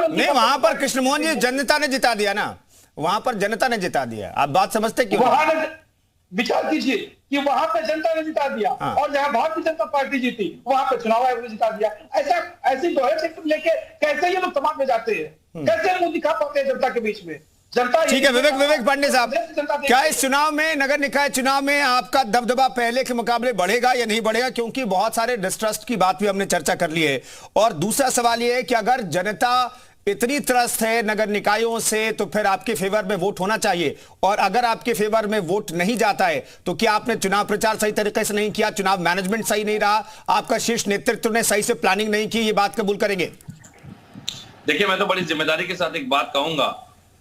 प्रधानमंत्री नहीं, वहां पर कृष्णमोहन जी जनता ने जिता दिया ना, वहां पर जनता ने जिता दिया। आप बात समझते क्यों? वहां विचार कीजिए कि वहां पे जनता ने जिता दिया, हाँ। और जहां भारतीय जनता पार्टी जीती वहां पे चुनाव आयोग ने जिता दिया। ऐसा ऐसी दोहरे टिकट लेके कैसे ये लोग समाज में जाते हैं? कैसे मुंह दिखा पाते हैं जनता के बीच में? जनता ठीक है, विवेक पांडे साहब, जनता क्या इस चुनाव में, नगर निकाय चुनाव में आपका दबदबा पहले के मुकाबले बढ़ेगा या नहीं बढ़ेगा? क्योंकि बहुत सारे डिस्ट्रस्ट की बात भी हमने चर्चा कर ली है। और दूसरा सवाल यह है कि अगर जनता इतनी त्रस्त है नगर निकायों से तो फिर आपके फेवर में वोट होना चाहिए, और अगर आपके फेवर में वोट नहीं जाता है तो क्या आपने चुनाव प्रचार सही तरीके से नहीं किया, चुनाव मैनेजमेंट सही नहीं रहा, आपका शीर्ष नेतृत्व ने सही से प्लानिंग नहीं की? ये बात कबूल करेंगे? देखिए, मैं तो बड़ी जिम्मेदारी के साथ एक बात कहूंगा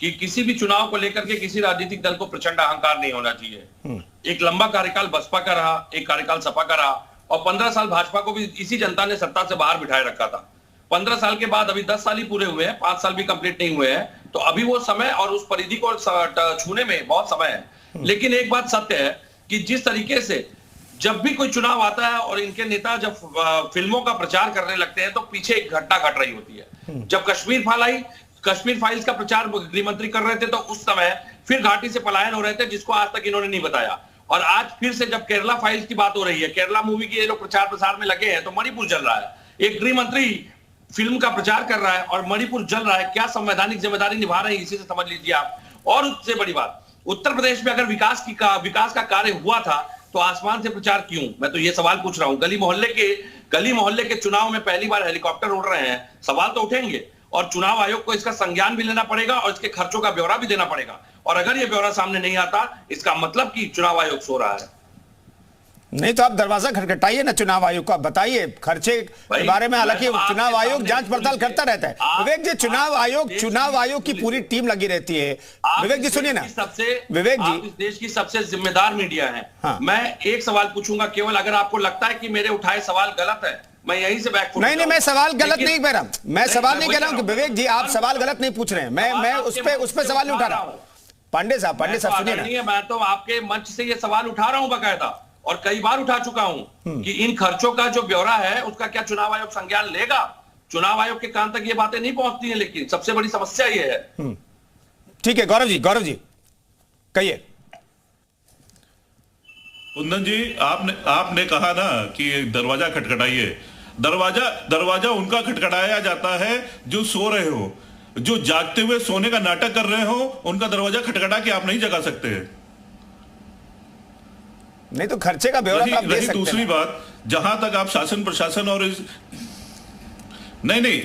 कि किसी भी चुनाव को लेकर के किसी राजनीतिक दल को प्रचंड अहंकार नहीं होना चाहिए। एक लंबा कार्यकाल बसपा का रहा, एक कार्यकाल सपा का रहा, और 15 साल भाजपा को भी इसी जनता ने सत्ता से बाहर बिठाए रखा था। 15 साल के बाद अभी 10 साल ही पूरे हुए हैं, 5 साल भी कंप्लीट नहीं हुए हैं, तो अभी वो समय और उस परिधि को छूने में बहुत समय है। लेकिन एक बात सत्य है कि जिस तरीके से जब भी कोई चुनाव आता है और इनके नेता जब फिल्मों का प्रचार करने लगते हैं तो पीछे एक घटना घट रही होती है। जब कश्मीर फाइल्स का प्रचार गृह मंत्री कर रहे थे तो उस समय फिर घाटी से पलायन हो रहे थे, जिसको आज तक इन्होंने नहीं बताया। और आज फिर से जब केरला फाइल्स की बात हो रही है, केरला मूवी की ये लोग प्रचार प्रसार में लगे हैं, तो मणिपुर जल रहा है। एक गृह मंत्री फिल्म का प्रचार कर रहा है और मणिपुर जल रहा है। क्या संवैधानिक जिम्मेदारी निभा रहे हैं, इसी से समझ लीजिए आप। और उससे बड़ी बात, उत्तर प्रदेश में अगर विकास का कार्य हुआ था तो आसमान से प्रचार क्यों? मैं तो ये सवाल पूछ रहा हूं। गली मोहल्ले के चुनाव में पहली बार हेलीकॉप्टर उड़ रहे हैं, सवाल तो उठेंगे, और चुनाव आयोग को इसका संज्ञान भी लेना पड़ेगा और इसके खर्चों का ब्यौरा भी देना पड़ेगा। और अगर ये ब्यौरा सामने नहीं आता, इसका मतलब कि चुनाव आयोग सो रहा है। नहीं तो आप दरवाजा खटखटाइए ना चुनाव आयोग का, बताइए खर्चे के बारे में। हालांकि चुनाव आयोग जांच पड़ताल करता रहता है। विवेक जी, चुनाव आयोग की पूरी टीम लगी रहती है। विवेक जी सुनिए ना, विवेक जी, इस देश की सबसे जिम्मेदार मीडिया है। हाँ। मैं एक सवाल पूछूंगा केवल, अगर आपको लगता है कि मेरे उठाए सवाल गलत है, मैं यहीं से बैक नहीं, मैं सवाल गलत नहीं कह रहा। मैं सवाल नहीं कह रहा हूं कि विवेक जी आप सवाल गलत नहीं पूछ रहे हैं। मैं उस पे सवाल नहीं उठा रहा। पांडे साहब सुनिए ना, मैं तो आपके मंच से ये सवाल उठा रहा हूं बकायदा, और कई बार उठा चुका हूं कि इन खर्चों का जो ब्यौरा है उसका क्या चुनाव आयोग संज्ञान लेगा? चुनाव आयोग के कान तक ये बातें नहीं पहुंचती हैं, लेकिन सबसे बड़ी समस्या ये है। ठीक है, गौरव जी कहिए। कुंदन जी, आपने कहा ना कि दरवाजा खटखटाइए। दरवाजा उनका खटखटाया जाता है जो सो रहे हो, जो जागते हुए सोने का नाटक कर रहे हो, उनका दरवाजा खटखटा के आप नहीं जगा सकते। नहीं तो खर्चे का ब्यौरा आप दे सकते हैं। दूसरी बात, जहां तक आप शासन प्रशासन और नहीं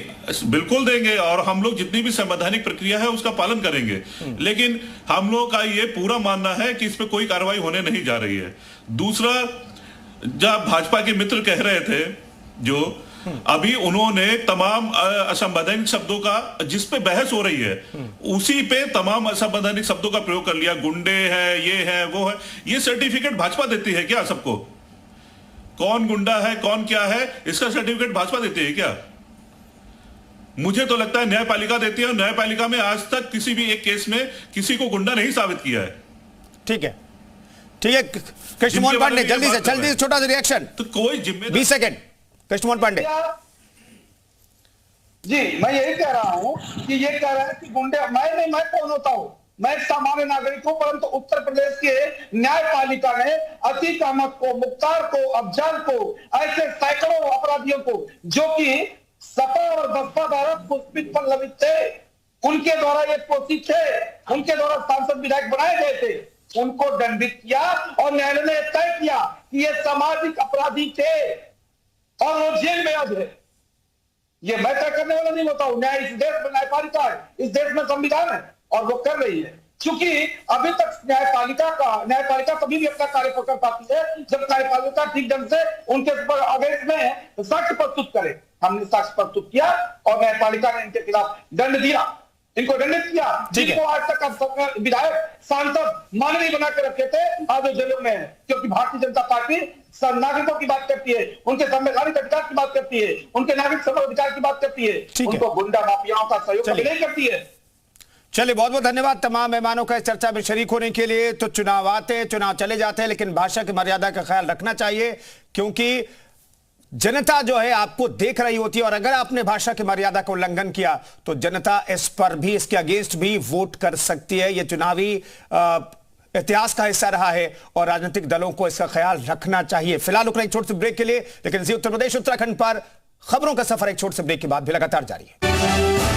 बिल्कुल देंगे, और हम लोग जितनी भी संवैधानिक प्रक्रिया है उसका पालन करेंगे, लेकिन हम लोग का ये पूरा मानना है कि इस पे कोई कार्रवाई होने नहीं जा रही है। दूसरा, जब भाजपा के मित्र कह रहे थे जो अभी उन्होंने तमाम असंवैधानिक शब्दों का, जिस पे बहस हो रही है उसी पे तमाम असंवैधानिक शब्दों का प्रयोग कर लिया। गुंडे है, ये है, वो है। ये सर्टिफिकेट भाजपा देती है क्या सबको? कौन गुंडा है, कौन क्या है, इसका सर्टिफिकेट भाजपा देती है क्या? मुझे तो लगता है न्यायपालिका देती है, और न्यायपालिका में आज तक किसी भी एक केस में किसी को गुंडा नहीं साबित किया है। ठीक है कृष्णमोहन पांडे, जल्दी से छोटा सा रिएक्शन, तो कोई जिम्मेदार 20 सेकंड। कृष्णमोहन पांडे जी, मैं यही कह रहा हूं कि ये कह रहा है कि गुंडे, मैं कौन होता हूं? मैं एक सामान्य नागरिक हूं, परंतु उत्तर प्रदेश के न्यायपालिका ने अतीक अहमद को, मुख्तार को, अफजल को, ऐसे सैकड़ों अपराधियों को जो कि सपा और बसपा द्वारा पुष्पित पर ललित थे, उनके द्वारा ये पोषित थे, उनके द्वारा सांसद विधायक बनाए गए थे, उनको दंडित किया और न्यायालय ने तय किया कि ये सामाजिक अपराधी थे और वो जेल में अब है। ये मैं तय करने वाला नहीं होता हूं। न्याय इस देश में न्यायपालिका है, इस देश में संविधान है, और वो कर रही है। क्योंकि अभी तक न्यायपालिका कभी भी अपना कार्य पकड़ पाती है जब न्यायपालिका ठीक ढंग से उनके ऊपर अगेंस्ट में साक्ष्य प्रस्तुत करे। हमने साक्ष्य प्रस्तुत किया और न्यायपालिका ने इनके खिलाफ दंड दिया, इनको दंडित किया। जिनको आज तक अब विधायक, सांसद, माननीय बना के रखे थे, आज वो जेलों में है, क्योंकि भारतीय जनता पार्टी नागरिकों की बात करती है, उनके संवैधानिक अधिकार की बात करती है, उनके नागरिक समूह अधिकार की बात करती है, उनको गुंडा माफियाओं का सहयोग नहीं करती है। चलिए, बहुत बहुत धन्यवाद तमाम मेहमानों का इस चर्चा में शरीक होने के लिए। तो चुनाव आते, चुनाव चले जाते हैं, लेकिन भाषा की मर्यादा का ख्याल रखना चाहिए, क्योंकि जनता जो है आपको देख रही होती है और अगर आपने भाषा की मर्यादा का उल्लंघन किया तो जनता इस पर भी, इसके अगेंस्ट भी वोट कर सकती है। यह चुनावी इतिहास का हिस्सा रहा है और राजनीतिक दलों को इसका ख्याल रखना चाहिए। फिलहाल रुक रहे एक छोटे से ब्रेक के लिए, लेकिन इसी उत्तर प्रदेश उत्तराखंड पर खबरों का सफर एक छोटे से ब्रेक के बाद भी लगातार जारी है।